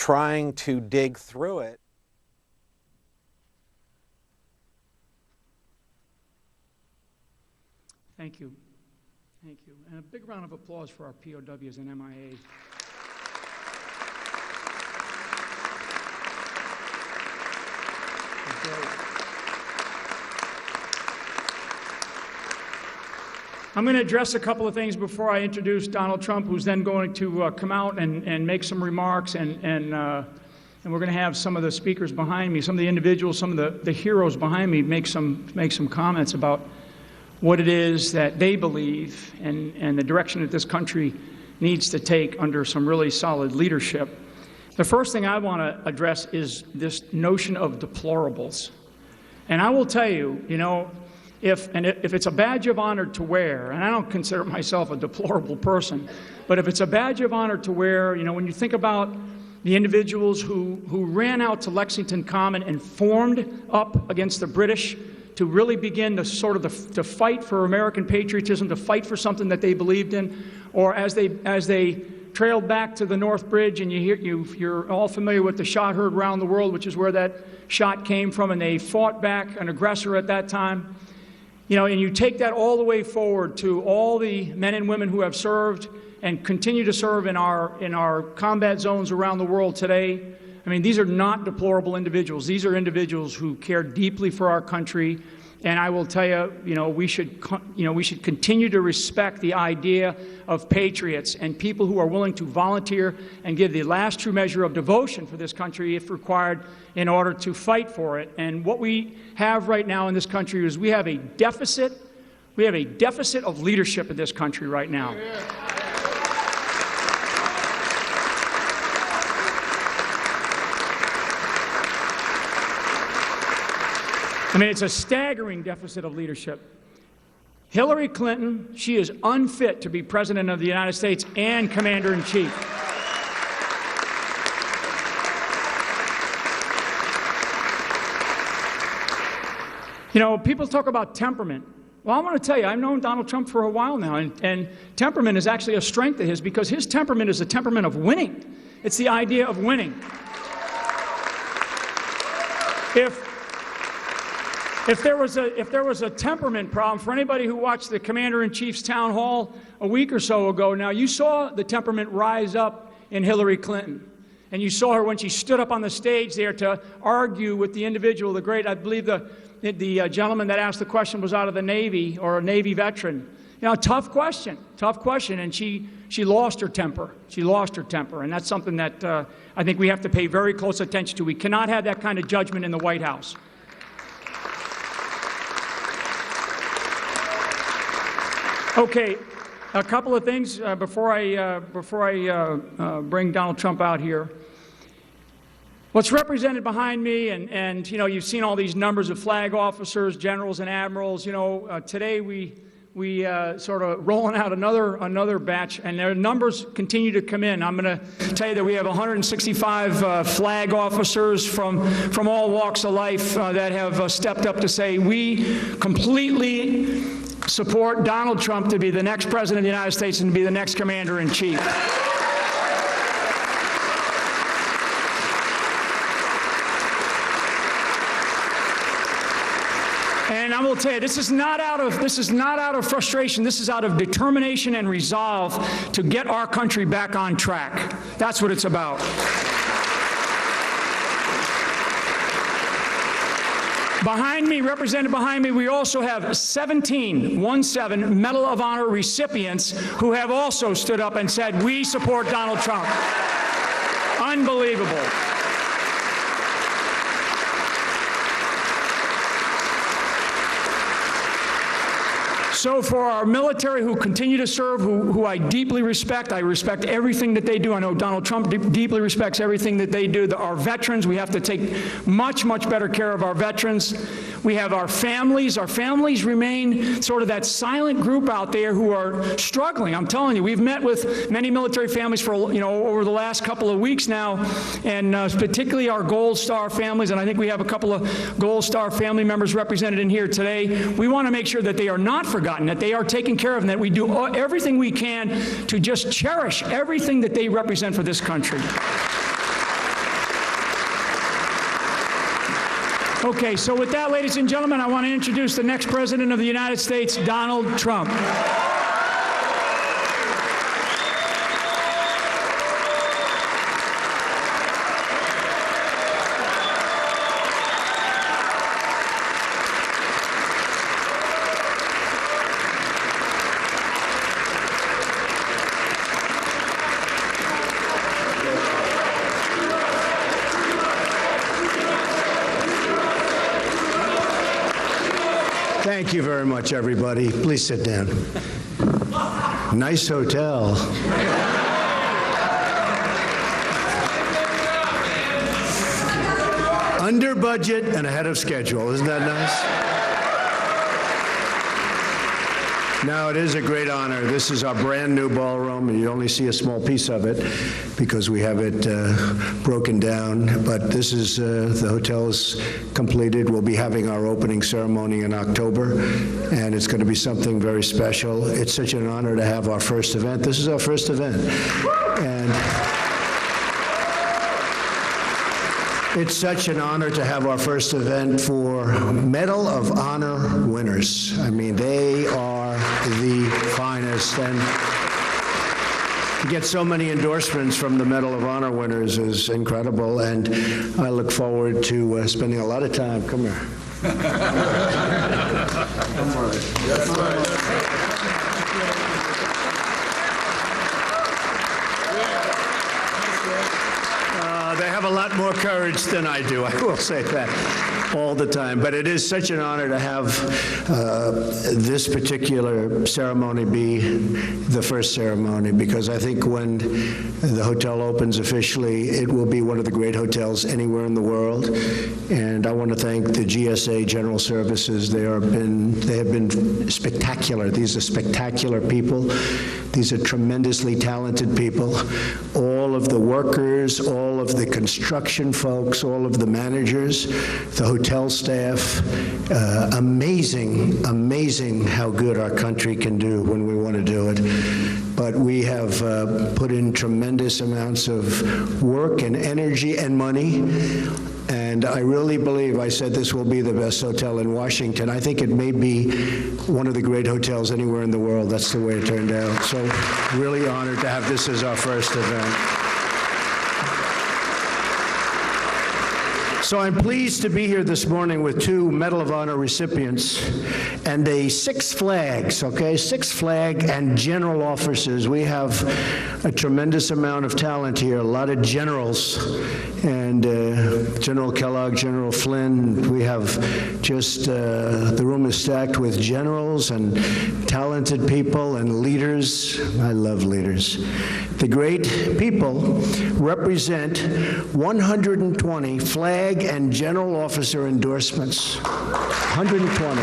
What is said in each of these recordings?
trying to dig through it. Thank you. Thank you. And a big round of applause for our POWs and MIA. I'm going to address a couple of things before I introduce Donald Trump, who's then going to come out and make some remarks, and we're going to have some of the speakers behind me, some of the individuals, some of the heroes behind me make some comments about what it is that they believe and the direction that this country needs to take under some really solid leadership. The first thing I want to address is this notion of deplorables. And I will tell you, you know, if it's a badge of honor to wear, and I don't consider myself a deplorable person, but if it's a badge of honor to wear, you know, when you think about the individuals who ran out to Lexington Common and formed up against the British to really begin to sort of to fight for American patriotism, to fight for something that they believed in, or as they trailed back to the North Bridge, and you're all familiar with the shot heard around the world, which is where that shot came from, and they fought back an aggressor at that time. You know, and you take that all the way forward to all the men and women who have served and continue to serve in our combat zones around the world today. I mean, these are not deplorable individuals. These are individuals who care deeply for our country. And I will tell you, we should continue to respect the idea of patriots and people who are willing to volunteer and give the last true measure of devotion for this country, if required, in order to fight for it. And what we have right now in this country is we have a deficit of leadership in this country right now. I mean, it's a staggering deficit of leadership. Hillary Clinton, she is unfit to be President of the United States and Commander-in-Chief. You know, people talk about temperament. Well, I want to tell you, I've known Donald Trump for a while now, and temperament is actually a strength of his, because his temperament is a temperament of winning. It's the idea of winning. If there was a temperament problem for anybody who watched the Commander-in-Chief's town hall a week or so ago, now you saw the temperament rise up in Hillary Clinton. And you saw her when she stood up on the stage there to argue with the individual, the great, I believe the gentleman that asked the question was out of the Navy, or a Navy veteran. You know, tough question, and she lost her temper. She lost her temper, and that's something that I think we have to pay very close attention to. We cannot have that kind of judgment in the White House. Okay, a couple of things before I bring Donald Trump out here. What's represented behind me, and you know, you've seen all these numbers of flag officers, generals, and admirals. You know, today we sort of rolling out another batch, and their numbers continue to come in. I'm going to tell you that we have 165 flag officers from all walks of life that have stepped up to say we completely support Donald Trump to be the next President of the United States and to be the next Commander-in-Chief. And I will tell you, this is not out of frustration. This is out of determination and resolve to get our country back on track. That's what it's about. Behind me, represented behind me, we also have 17 Medal of Honor recipients who have also stood up and said, we support Donald Trump. Unbelievable. So for our military who continue to serve, who I deeply respect, I respect everything that they do. I know Donald Trump deeply respects everything that they do. Our veterans, we have to take much, much better care of our veterans. We have our families. Our families remain sort of that silent group out there who are struggling. I'm telling you, we've met with many military families for, over the last couple of weeks now, and particularly our Gold Star families, and I think we have a couple of Gold Star family members represented in here today. We want to make sure that they are not forgotten, that they are taken care of, and that we do everything we can to just cherish everything that they represent for this country. Okay, so with that, ladies and gentlemen, I want to introduce the next President of the United States, Donald Trump. Thank you very much, everybody. Please sit down. Nice hotel. Under budget and ahead of schedule. Isn't that nice? Now, it is a great honor. This is our brand new ballroom, and you only see a small piece of it because we have it broken down. But this is, the hotel is completed. We'll be having our opening ceremony in October, and it's going to be something very special. It's such an honor to have our first event. This is our first event. And it's such an honor to have our first event for Medal of Honor winners. I mean, they are the finest, and to get so many endorsements from the Medal of Honor winners is incredible, and I look forward to spending a lot of time. Come here. They have a lot more courage than I do, I will say that all the time. But it is such an honor to have this particular ceremony be the first ceremony, because I think when the hotel opens officially, it will be one of the great hotels anywhere in the world. And I want to thank the GSA General Services. They have been spectacular. These are spectacular people. These are tremendously talented people. All of the workers, all of the construction folks, all of the managers, the hotel staff. Amazing how good our country can do when we want to do it. But we have put in tremendous amounts of work and energy and money. And I really believe, I said this will be the best hotel in Washington. I think it may be one of the great hotels anywhere in the world. That's the way it turned out. So really honored to have this as our first event. So I'm pleased to be here this morning with two Medal of Honor recipients and a Six Flags, okay? Six Flag and general officers. We have a tremendous amount of talent here, a lot of generals. And General Kellogg, General Flynn, we have just, the room is stacked with generals and talented people and leaders. I love leaders. The great people represent 120 flag and general officer endorsements. 120.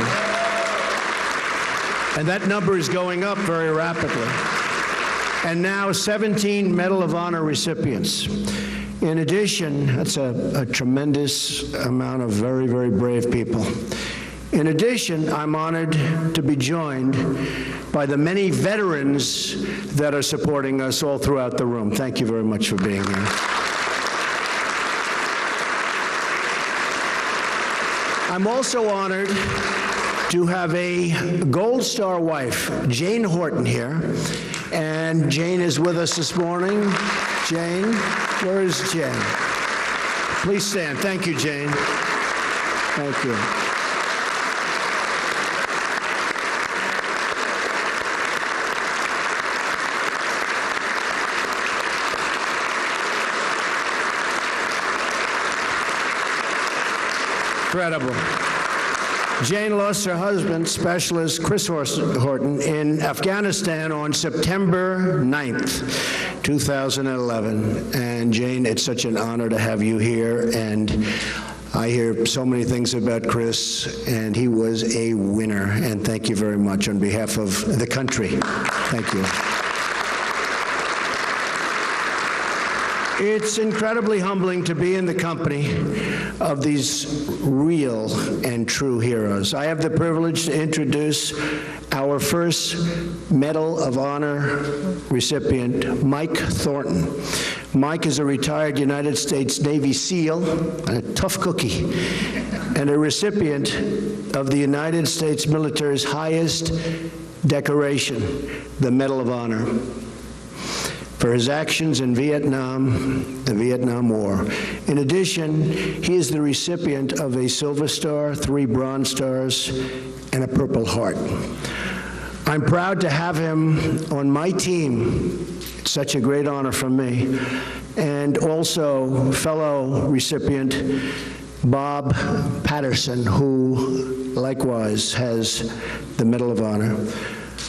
And that number is going up very rapidly. And now 17 Medal of Honor recipients. In addition, that's a tremendous amount of very, very brave people. In addition, I'm honored to be joined by the many veterans that are supporting us all throughout the room. Thank you very much for being here. I'm also honored to have a Gold Star wife, Jane Horton, here. And Jane is with us this morning. Jane, where is Jane? Please stand. Thank you, Jane. Thank you. Incredible. Jane lost her husband, Specialist Chris Horton, in Afghanistan on September 9th, 2011. And Jane, it's such an honor to have you here. And I hear so many things about Chris, and he was a winner. And thank you very much on behalf of the country. Thank you. It's incredibly humbling to be in the company of these real and true heroes. I have the privilege to introduce our first Medal of Honor recipient, Mike Thornton. Mike is a retired United States Navy SEAL, a tough cookie, and a recipient of the United States military's highest decoration, the Medal of Honor, for his actions in Vietnam, the Vietnam War. In addition, he is the recipient of a Silver Star, 3 Bronze Stars, and a Purple Heart. I'm proud to have him on my team. It's such a great honor for me. And also fellow recipient Bob Patterson, who likewise has the Medal of Honor,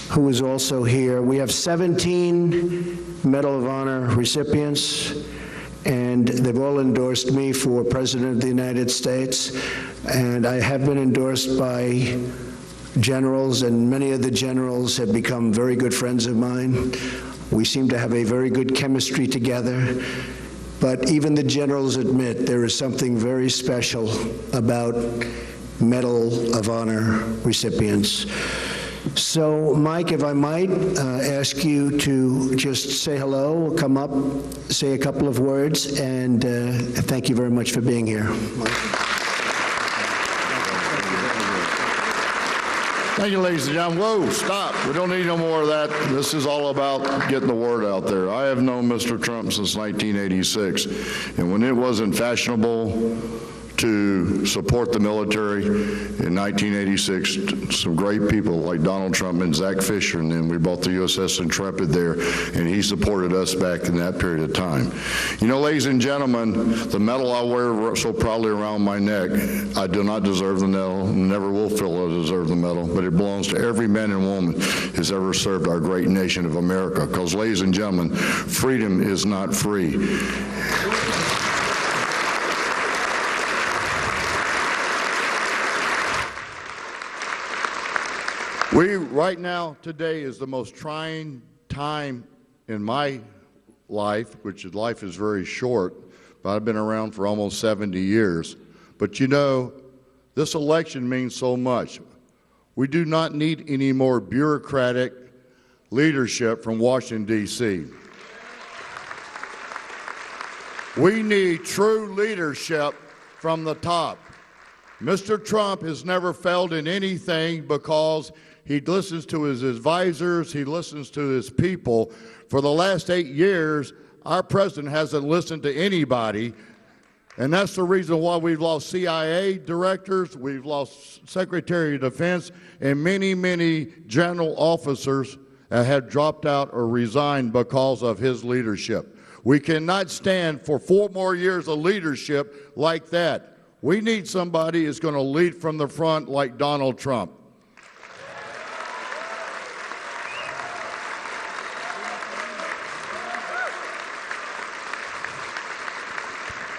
who is also here. We have 17 Medal of Honor recipients, and they've all endorsed me for President of the United States. And I have been endorsed by generals, and many of the generals have become very good friends of mine. We seem to have a very good chemistry together. But even the generals admit there is something very special about Medal of Honor recipients. So, Mike, if I might ask you to just say hello, come up, say a couple of words, and thank you very much for being here. Mike. Thank you, ladies and gentlemen. Whoa, stop. We don't need no more of that. This is all about getting the word out there. I have known Mr. Trump since 1986, and when it wasn't fashionable to support the military in 1986, some great people like Donald Trump and Zach Fisher, and then we bought the USS Intrepid there, and he supported us back in that period of time. You know, ladies and gentlemen, the medal I wear so proudly around my neck, I do not deserve the medal, never will feel I deserve the medal, but it belongs to every man and woman who's ever served our great nation of America, because, ladies and gentlemen, freedom is not free. Right now, today is the most trying time in my life, which life is very short, but I've been around for almost 70 years. But you know, this election means so much. We do not need any more bureaucratic leadership from Washington, D.C. We need true leadership from the top. Mr. Trump has never failed in anything because he listens to his advisors, he listens to his people. For the last 8 years, our president hasn't listened to anybody, and that's the reason why we've lost CIA directors, we've lost Secretary of Defense, and many, many general officers have dropped out or resigned because of his leadership. We cannot stand for 4 more years of leadership like that. We need somebody who's going to lead from the front like Donald Trump.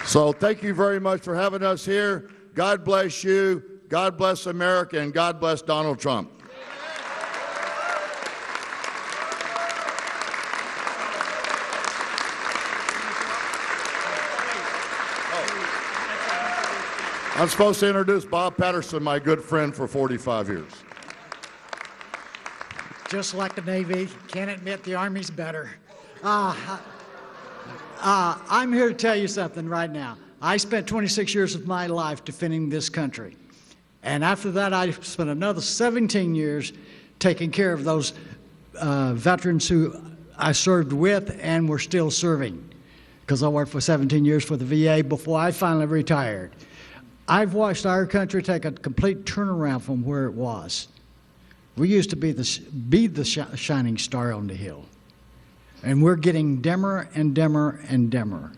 So thank you very much for having us here. God bless you, God bless America, and God bless Donald Trump. I'm supposed to introduce Bob Patterson, my good friend for 45 years. Just like the Navy, can't admit the Army's better. I'm here to tell you something right now. I spent 26 years of my life defending this country. And after that, I spent another 17 years taking care of those veterans who I served with and were still serving, because I worked for 17 years for the VA before I finally retired. I've watched our country take a complete turnaround from where it was. We used to be the shining star on the hill. And we're getting dimmer and dimmer and dimmer.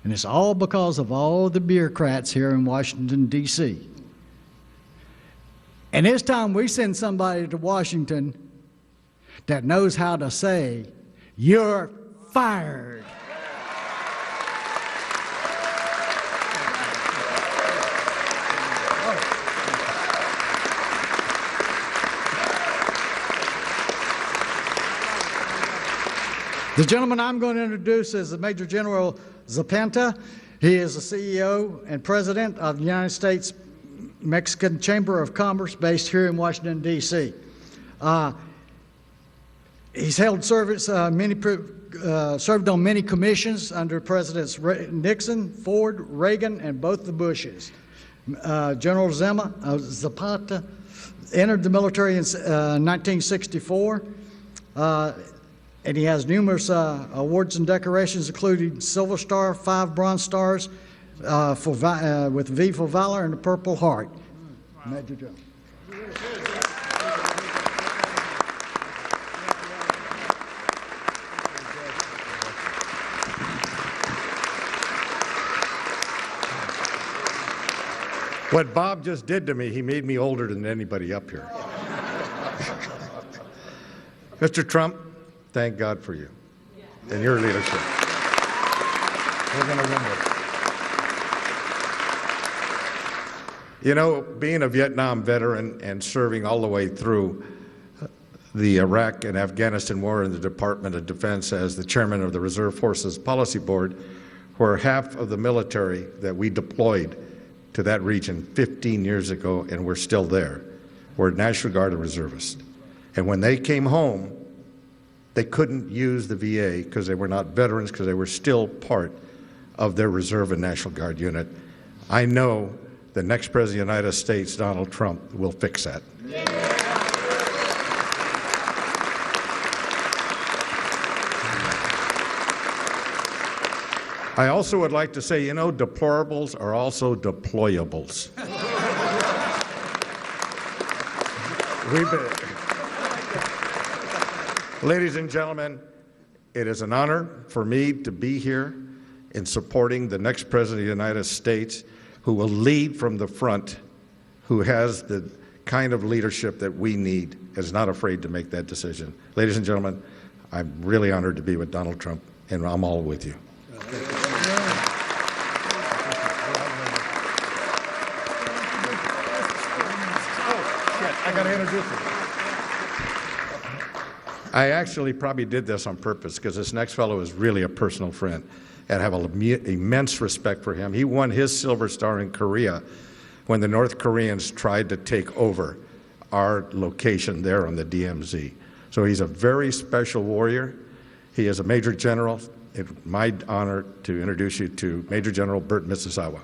And it's all because of all the bureaucrats here in Washington, D.C. And it's time we send somebody to Washington that knows how to say, "You're fired." The gentleman I'm going to introduce is Major General Zapanta. He is the CEO and President of the United States Mexican Chamber of Commerce based here in Washington, D.C. He's held service, many served on many commissions under Presidents Nixon, Ford, Reagan, and both the Bushes. General Zapanta entered the military in 1964, and he has numerous awards and decorations, including Silver Star, 5 Bronze Stars with V for Valor and the Purple Heart. Wow. Major General. What Bob just did to me, he made me older than anybody up here. Mr. Trump, thank God for you and your leadership. We're going to win this. You know, being a Vietnam veteran and serving all the way through the Iraq and Afghanistan war in the Department of Defense as the chairman of the Reserve Forces Policy Board, where half of the military that we deployed to that region 15 years ago, and we're still there, were National Guard and reservists. And when they came home, they couldn't use the VA because they were not veterans, because they were still part of their Reserve and National Guard unit. I know the next President of the United States, Donald Trump, will fix that. I also would like to say, you know, deplorables are also deployables. Ladies and gentlemen, it is an honor for me to be here in supporting the next President of the United States who will lead from the front, who has the kind of leadership that we need, is not afraid to make that decision. Ladies and gentlemen, I'm really honored to be with Donald Trump, and I'm all with you. I got to introduce you. I actually probably did this on purpose because this next fellow is really a personal friend and I have immense respect for him. He won his Silver Star in Korea when the North Koreans tried to take over our location there on the DMZ. So he's a very special warrior. He is a Major General. It's my honor to introduce you to Major General Bert Misawa.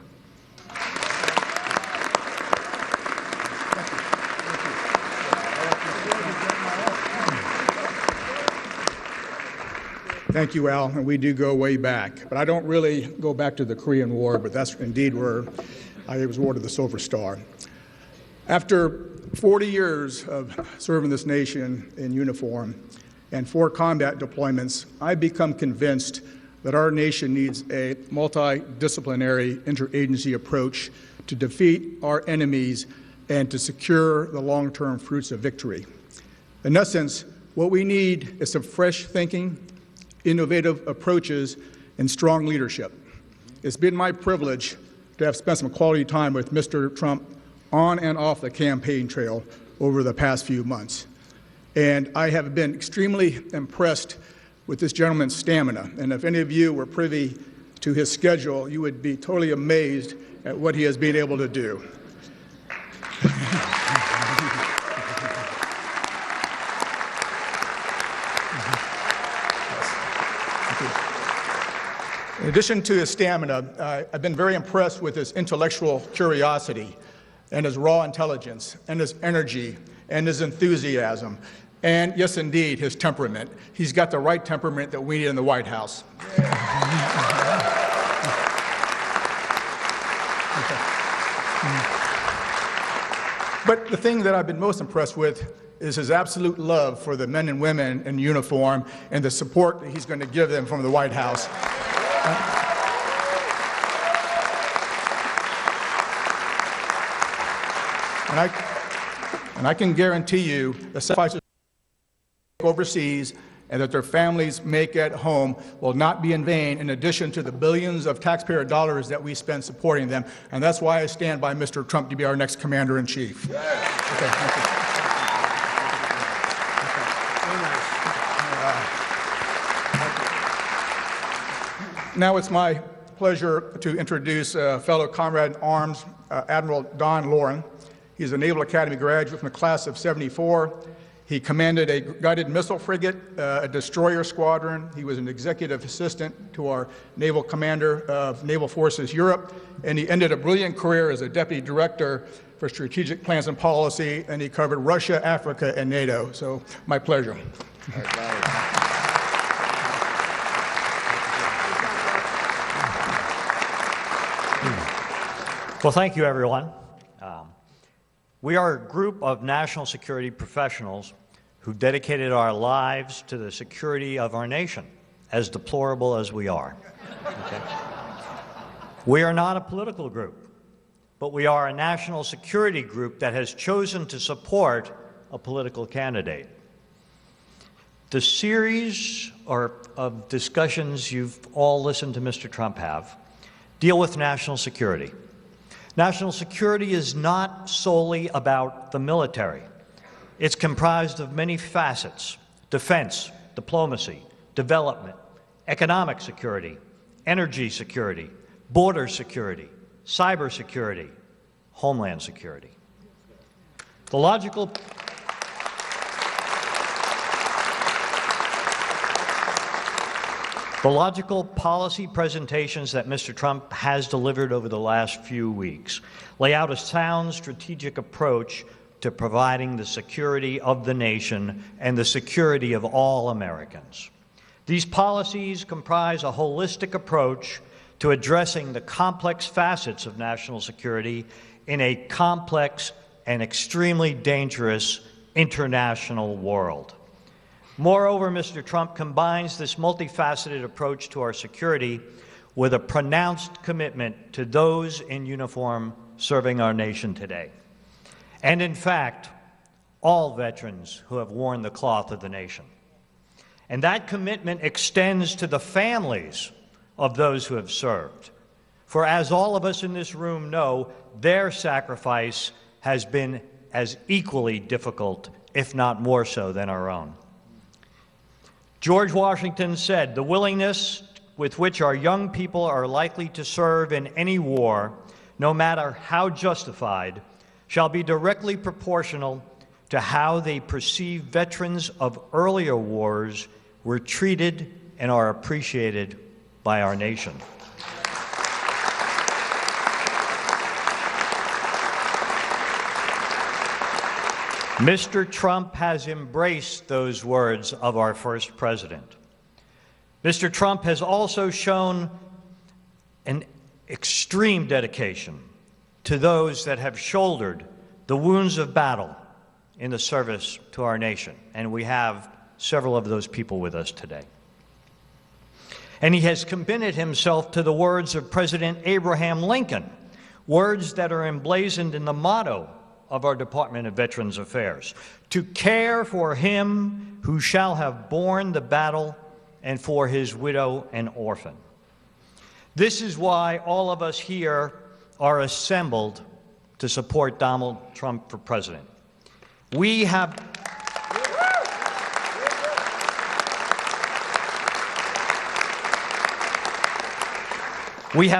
Thank you, Al, and we do go way back. But I don't really go back to the Korean War, but that's indeed where I was awarded the Silver Star. After 40 years of serving this nation in uniform and 4 combat deployments, I've become convinced that our nation needs a multidisciplinary interagency approach to defeat our enemies and to secure the long-term fruits of victory. In essence, what we need is some fresh thinking, innovative approaches, and strong leadership. It's been my privilege to have spent some quality time with Mr. Trump on and off the campaign trail over the past few months. And I have been extremely impressed with this gentleman's stamina. And if any of you were privy to his schedule, you would be totally amazed at what he has been able to do. In addition to his stamina, I've been very impressed with his intellectual curiosity and his raw intelligence and his energy and his enthusiasm and, yes, indeed, his temperament. He's got the right temperament that we need in the White House. But the thing that I've been most impressed with is his absolute love for the men and women in uniform and the support that he's going to give them from the White House. And I can guarantee you the sacrifices overseas and that their families make at home will not be in vain, in addition to the billions of taxpayer dollars that we spend supporting them. And that's why I stand by Mr. Trump to be our next commander-in-chief. Okay, thank you. Now it's my pleasure to introduce a fellow comrade in arms, Admiral Don Loren. He's a Naval Academy graduate from the class of '74. He commanded a guided missile frigate, a destroyer squadron. He was an executive assistant to our naval commander of Naval Forces Europe, and he ended a brilliant career as a deputy director for strategic plans and policy, and he covered Russia, Africa, and NATO. So, my pleasure. Well, thank you, everyone. We are a group of national security professionals who dedicated our lives to the security of our nation, as deplorable as we are. Okay? We are not a political group, but we are a national security group that has chosen to support a political candidate. The series of discussions you've all listened to Mr. Trump have deal with national security. National security is not solely about the military. It's comprised of many facets: defense, diplomacy, development, economic security, energy security, border security, cyber security, homeland security. The logical policy presentations that Mr. Trump has delivered over the last few weeks lay out a sound strategic approach to providing the security of the nation and the security of all Americans. These policies comprise a holistic approach to addressing the complex facets of national security in a complex and extremely dangerous international world. Moreover, Mr. Trump combines this multifaceted approach to our security with a pronounced commitment to those in uniform serving our nation today. And in fact, all veterans who have worn the cloth of the nation. And that commitment extends to the families of those who have served. For as all of us in this room know, their sacrifice has been as equally difficult, if not more so, than our own. George Washington said, "The willingness with which our young people are likely to serve in any war, no matter how justified, shall be directly proportional to how they perceive veterans of earlier wars were treated and are appreciated by our nation." Mr. Trump has embraced those words of our first president. Mr. Trump has also shown an extreme dedication to those that have shouldered the wounds of battle in the service to our nation, and we have several of those people with us today. And he has committed himself to the words of President Abraham Lincoln, words that are emblazoned in the motto of our Department of Veterans Affairs: to care for him who shall have borne the battle and for his widow and orphan. This is why all of us here are assembled to support Donald Trump for president. We have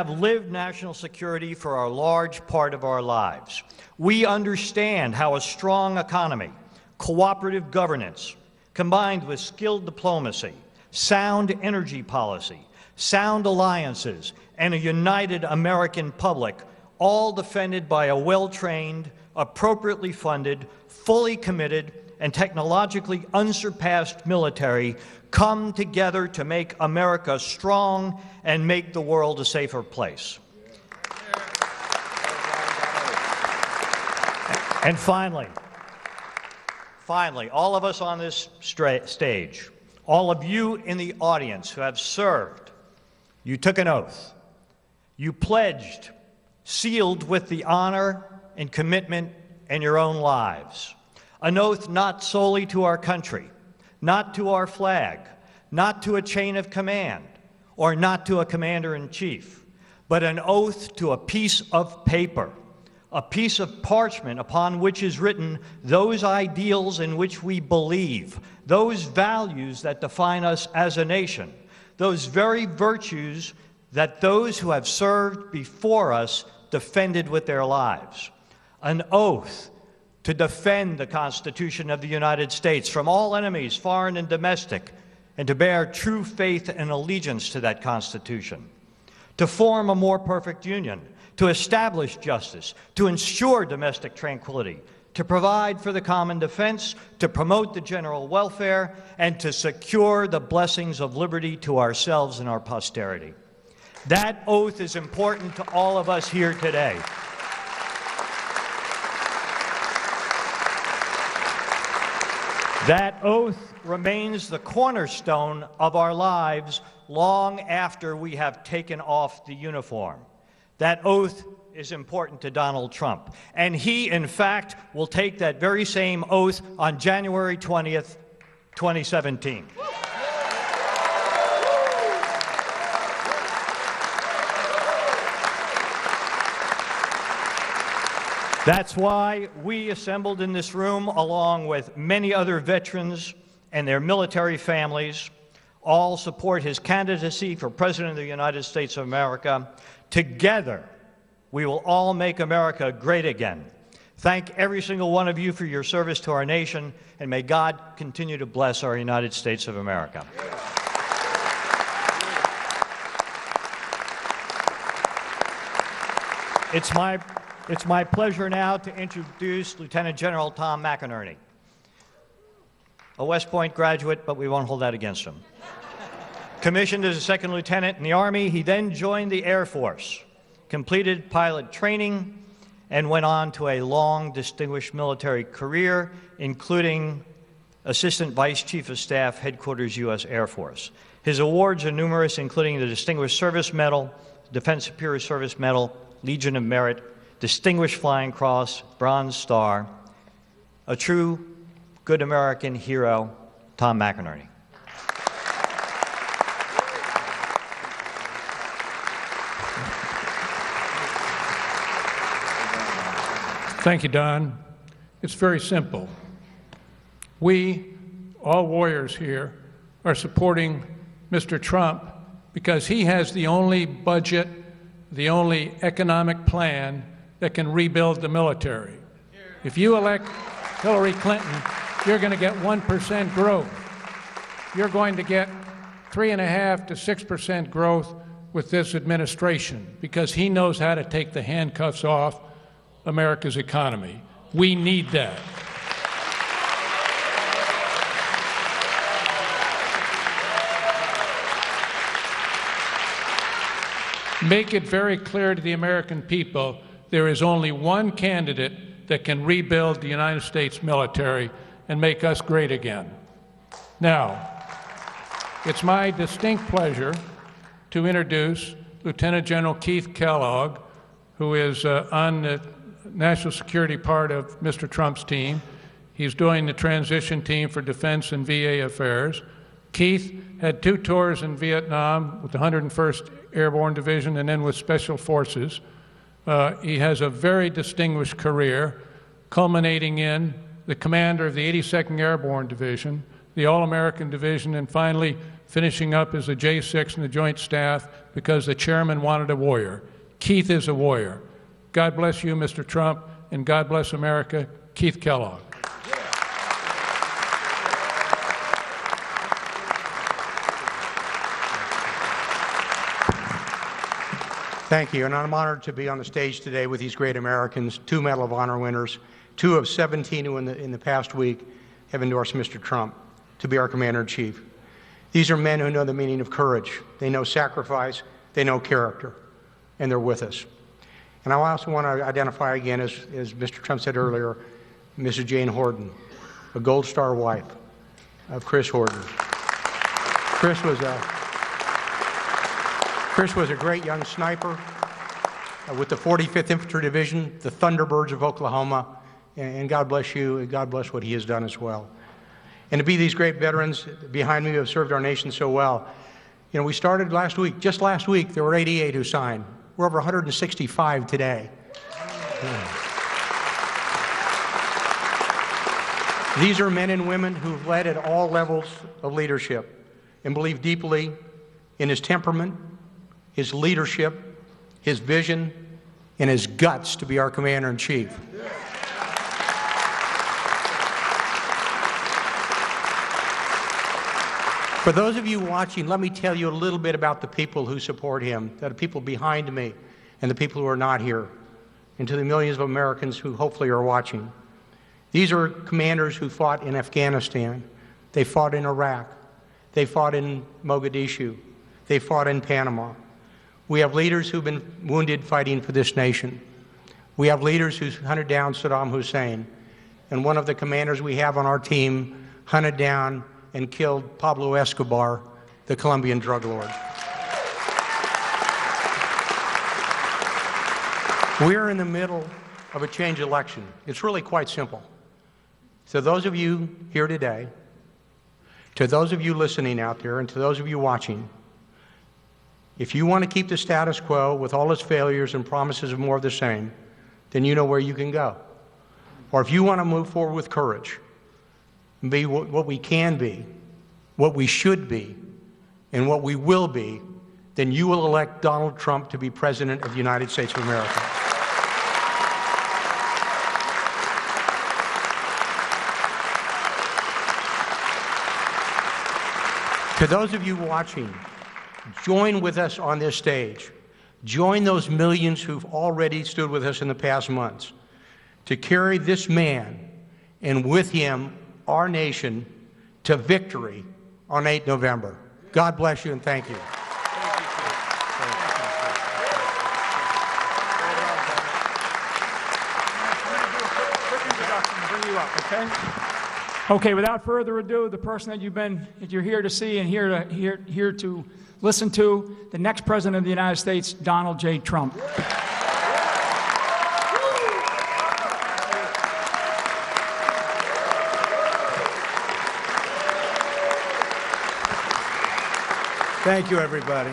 lived national security for a large part of our lives. We understand how a strong economy, cooperative governance, combined with skilled diplomacy, sound energy policy, sound alliances, and a united American public, all defended by a well-trained, appropriately funded, fully committed, and technologically unsurpassed military, come together to make America strong and make the world a safer place. And finally, all of us on this stage, all of you in the audience who have served, you took an oath. You pledged, sealed with the honor and commitment in your own lives. An oath not solely to our country, not to our flag, not to a chain of command, or not to a commander-in-chief, but an oath to a piece of paper, a piece of parchment upon which is written those ideals in which we believe, those values that define us as a nation, those very virtues that those who have served before us defended with their lives. An oath to defend the Constitution of the United States from all enemies, foreign and domestic, and to bear true faith and allegiance to that Constitution, to form a more perfect union, to establish justice, to ensure domestic tranquility, to provide for the common defense, to promote the general welfare, and to secure the blessings of liberty to ourselves and our posterity. That oath is important to all of us here today. That oath remains the cornerstone of our lives long after we have taken off the uniform. That oath is important to Donald Trump, and he, in fact, will take that very same oath on January 20th, 2017. That's why we assembled in this room, along with many other veterans and their military families, all support his candidacy for President of the United States of America. Together, we will all make America great again. Thank every single one of you for your service to our nation, and may God continue to bless our United States of America. It's my pleasure now to introduce Lieutenant General Tom McInerney, a West Point graduate, but we won't hold that against him. Commissioned as a second lieutenant in the Army, he then joined the Air Force, completed pilot training, and went on to a long, distinguished military career, including Assistant Vice Chief of Staff, Headquarters, U.S. Air Force. His awards are numerous, including the Distinguished Service Medal, Defense Superior Service Medal, Legion of Merit, Distinguished Flying Cross, Bronze Star. A true good American hero, Tom McInerney. Thank you, Don. It's very simple. We, all warriors here, are supporting Mr. Trump because he has the only budget, the only economic plan that can rebuild the military. If you elect Hillary Clinton, you're going to get 1% growth. You're going to get 3.5% to 6% growth with this administration because he knows how to take the handcuffs off America's economy. We need that. Make it very clear to the American people there is only one candidate that can rebuild the United States military and make us great again. Now, it's my distinct pleasure to introduce Lieutenant General Keith Kellogg, who is on the national security part of Mr. Trump's team. He's doing the transition team for defense and VA affairs. Keith had 2 tours in Vietnam with the 101st Airborne Division and then with Special Forces. He has a very distinguished career, culminating in the commander of the 82nd Airborne Division, the All-American Division, and finally finishing up as a J6 in the Joint Staff because the chairman wanted a warrior. Keith is a warrior. God bless you, Mr. Trump, and God bless America. Keith Kellogg. Thank you, and I'm honored to be on the stage today with these great Americans, 2 Medal of Honor winners, 2 of 17 who in the past week have endorsed Mr. Trump to be our Commander-in-Chief. These are men who know the meaning of courage. They know sacrifice, they know character, and they're with us. And I also want to identify again, as Mr. Trump said earlier, Mrs. Jane Horton, a Gold Star wife of Chris Horton. Chris was a great young sniper with the 45th Infantry Division, the Thunderbirds of Oklahoma, and God bless you, and God bless what he has done as well. And to be these great veterans behind me who have served our nation so well. You know, we started last week, just last week, there were 88 who signed. We're over 165 today. These are men and women who've led at all levels of leadership and believe deeply in his temperament, his leadership, his vision, and his guts to be our Commander-in-Chief. For those of you watching, let me tell you a little bit about the people who support him, the people behind me and the people who are not here, and to the millions of Americans who hopefully are watching. These are commanders who fought in Afghanistan. They fought in Iraq. They fought in Mogadishu. They fought in Panama. We have leaders who've been wounded fighting for this nation. We have leaders who hunted down Saddam Hussein. And one of the commanders we have on our team hunted down and killed Pablo Escobar, the Colombian drug lord. We're in the middle of a change election. It's really quite simple. To those of you here today, to those of you listening out there, and to those of you watching, if you want to keep the status quo with all its failures and promises of more of the same, then you know where you can go. Or if you want to move forward with courage, and be what we can be, what we should be, and what we will be, then you will elect Donald Trump to be President of the United States of America. To those of you watching, join with us on this stage. Join those millions who've already stood with us in the past months to carry this man, and with him, our nation, to victory on 8 November. God bless you and thank you. Okay, without further ado, the person that you're here to see and here to listen to, the next President of the United States, Donald J. Trump. Thank you, everybody.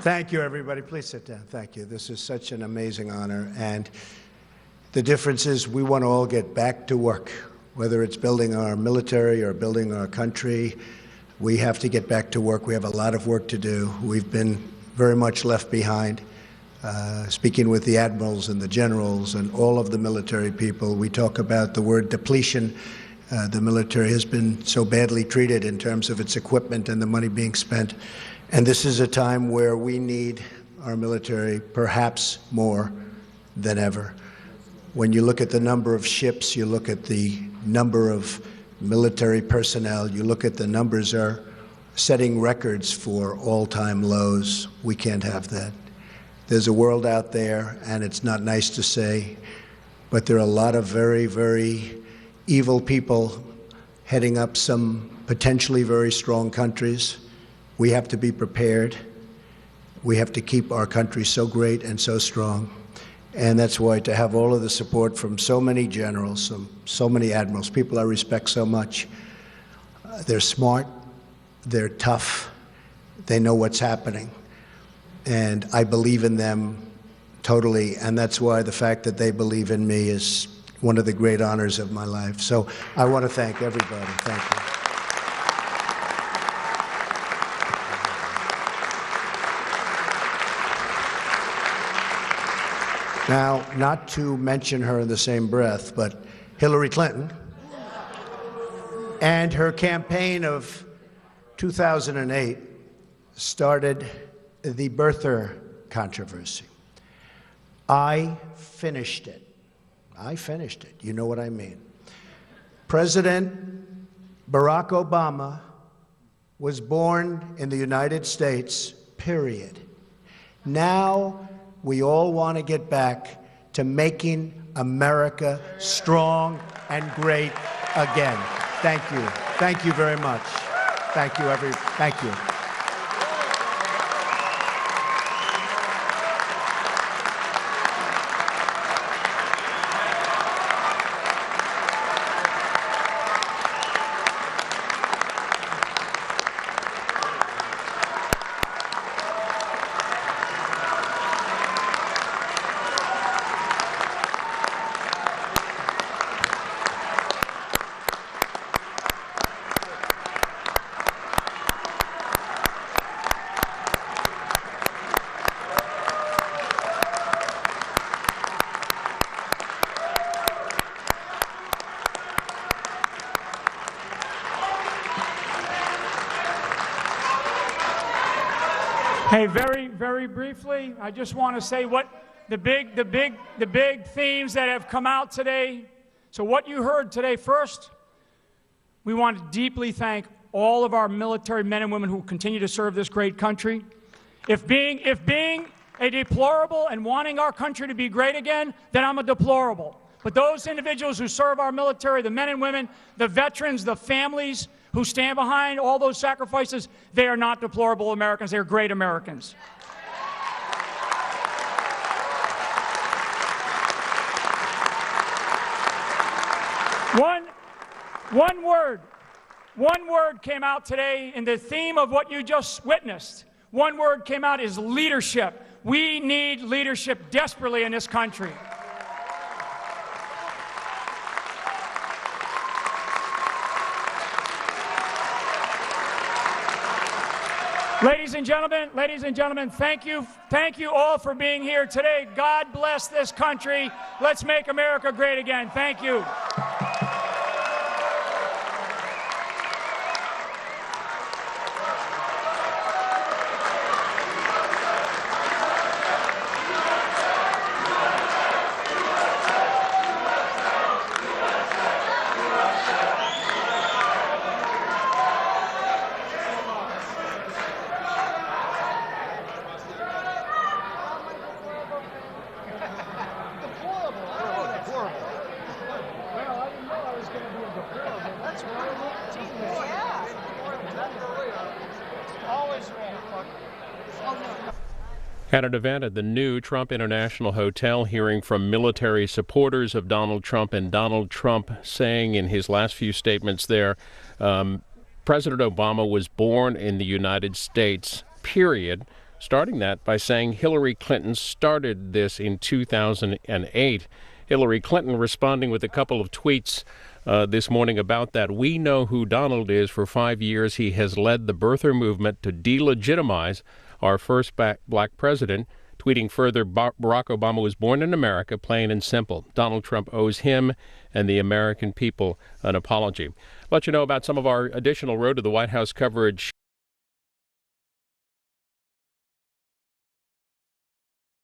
Thank you, everybody. Please sit down. Thank you. This is such an amazing honor. And the difference is we want to all get back to work, whether it's building our military or building our country. We have to get back to work. We have a lot of work to do. We've been very much left behind. Speaking with the admirals and the generals and all of the military people, we talk about the word depletion. The military has been so badly treated in terms of its equipment and the money being spent. And this is a time where we need our military perhaps more than ever. When you look at the number of ships, you look at the number of military personnel, you look at the numbers are setting records for all-time lows. We can't have that. There's a world out there, and it's not nice to say, but there are a lot of very, very evil people heading up some potentially very strong countries. We have to be prepared. We have to keep our country so great and so strong. And that's why to have all of the support from so many generals, so many admirals, people I respect so much. They're smart, they're tough, they know what's happening. And I believe in them totally, and that's why the fact that they believe in me is one of the great honors of my life. So I want to thank everybody. Thank you. Now, not to mention her in the same breath, but Hillary Clinton and her campaign of 2008 started the birther controversy. I finished it. I finished it. You know what I mean. President Barack Obama was born in the United States, period. Now, we all want to get back to making America strong and great again. Thank you. Thank you very much. Thank you, thank you. Hey, very briefly, I just want to say what the big themes that have come out today. So what you heard today, first, we want to deeply thank all of our military men and women who continue to serve this great country. If being a deplorable and wanting our country to be great again, then I'm a deplorable. But those individuals who serve our military, the men and women, the veterans, the families who stand behind all those sacrifices, they are not deplorable Americans. They're great Americans. One word came out today in the theme of what you just witnessed. One word came out is leadership. We need leadership desperately in this country. Ladies and gentlemen, thank you all for being here today. God bless this country. Let's make America great again. Thank you. At an event at the new Trump International Hotel, hearing from military supporters of Donald Trump, and Donald Trump saying in his last few statements there, President Obama was born in the United States, period, starting that by saying Hillary Clinton started this in 2008. Hillary Clinton responding with a couple of tweets this morning about that. We know who Donald is. For 5 years, he has led the birther movement to delegitimize our first black president, tweeting further, Barack Obama was born in America, plain and simple. Donald Trump owes him and the American people an apology. Let you know about some of our additional Road to the White House coverage